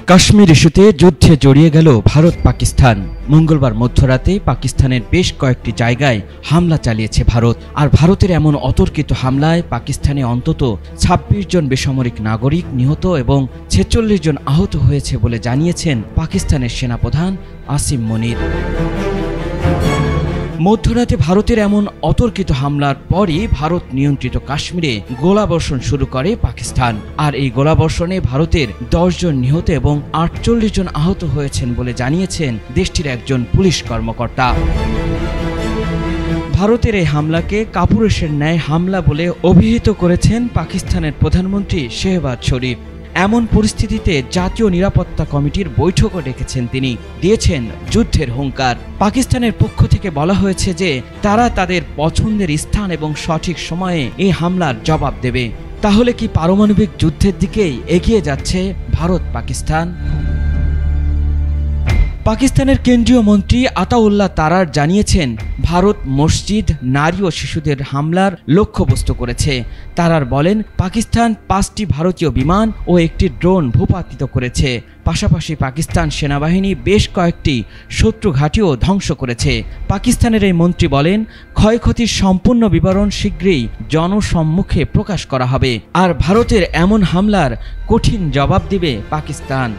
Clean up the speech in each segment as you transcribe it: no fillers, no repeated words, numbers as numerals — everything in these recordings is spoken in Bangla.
কাশ্মীর ইস্যুতে যুদ্ধে জড়িয়ে গেল ভারত পাকিস্তান। মঙ্গলবার মধ্যরাতে পাকিস্তানের বেশ কয়েকটি জায়গায় হামলা চালিয়েছে ভারত। আর ভারতের এমন অতর্কিত হামলায় পাকিস্তানে অন্তত ২৬ জন বেসামরিক নাগরিক নিহত এবং ৪৬ জন আহত হয়েছে বলে জানিয়েছেন পাকিস্তানের সেনাপ্রধান আসিম মনির। মধ্যরাতে ভারতের এমন অতর্কিত হামলার পরই ভারত নিয়ন্ত্রিত কাশ্মীরে গোলাবর্ষণ শুরু করে পাকিস্তান। আর এই গোলাবর্ষণে ভারতের ১০ জন নিহত এবং ৪৮ জন আহত হয়েছেন বলে জানিয়েছেন দেশটির একজন পুলিশ কর্মকর্তা। ভারতের এই হামলাকে কাপুরুষের ন্যায় হামলা বলে অভিহিত করেছেন পাকিস্তানের প্রধানমন্ত্রী শেহবাজ শরীফ। এমন পরিস্থিতিতে জাতীয় নিরাপত্তা কমিটির বৈঠকও ডেকেছেন তিনি, দিয়েছেন যুদ্ধের হুঙ্কার। পাকিস্তানের পক্ষ থেকে বলা হয়েছে যে তারা তাদের পছন্দের স্থান এবং সঠিক সময়ে এই হামলার জবাব দেবে। তাহলে কি পারমাণবিক যুদ্ধের দিকেই এগিয়ে যাচ্ছে ভারত পাকিস্তান? পাকিস্তানের কেন্দ্রীয় মন্ত্রী আতাউল্লাহ তারার জানিয়েছেন ভারত মসজিদ, নারী ও শিশুদের হামলার লক্ষ্যবস্তু করেছে। তারার বলেন পাকিস্তান ৫টি ভারতীয় বিমান ও একটি ড্রোন ভূপাতিত করেছে। পাশাপাশি পাকিস্তান সেনাবাহিনী বেশ কয়েকটি শত্রু ঘাঁটিও ধ্বংস করেছে। পাকিস্তানের এই মন্ত্রী বলেন ক্ষয়ক্ষতির সম্পূর্ণ বিবরণ শীঘ্রই জনসম্মুখে প্রকাশ করা হবে। আর ভারতের এমন হামলার কঠিন জবাব দিবে পাকিস্তান।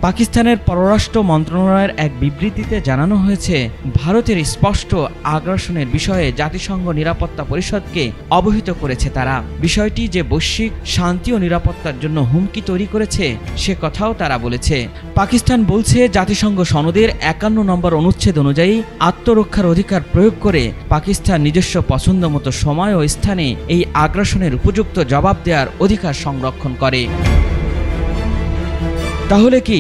পাকিস্তানের পররাষ্ট্র মন্ত্রণালয়ের এক বিবৃতিতে জানানো হয়েছে ভারতের স্পষ্ট আগ্রাসনের বিষয়ে জাতিসংঘ নিরাপত্তা পরিষদকে অবহিত করেছে তারা। বিষয়টি যে বৈশ্বিক শান্তি ও নিরাপত্তার জন্য হুমকি তৈরি করেছে সে কথাও তারা বলেছে। পাকিস্তান বলছে জাতিসংঘ সনদের ৫১ নম্বর অনুচ্ছেদ অনুযায়ী আত্মরক্ষার অধিকার প্রয়োগ করে পাকিস্তান নিজস্ব পছন্দ মতো সময় ও স্থানে এই আগ্রাসনের উপযুক্ত জবাব দেওয়ার অধিকার সংরক্ষণ করে। তাহলে কি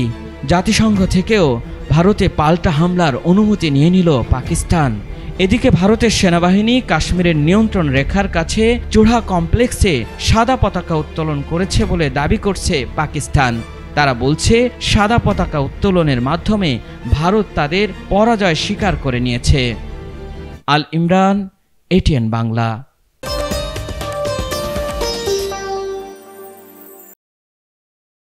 জাতিসংঘ থেকেও ভারতে পাল্টা হামলার অনুমতি নিয়ে নিল পাকিস্তান? এদিকে ভারতের সেনাবাহিনী কাশ্মীরের নিয়ন্ত্রণ রেখার কাছে চূড়া কমপ্লেক্সে সাদা পতাকা উত্তোলন করেছে বলে দাবি করছে পাকিস্তান। তারা বলছে সাদা পতাকা উত্তোলনের মাধ্যমে ভারত তাদের পরাজয় স্বীকার করে নিয়েছে। আল ইমরান, ATN বাংলা।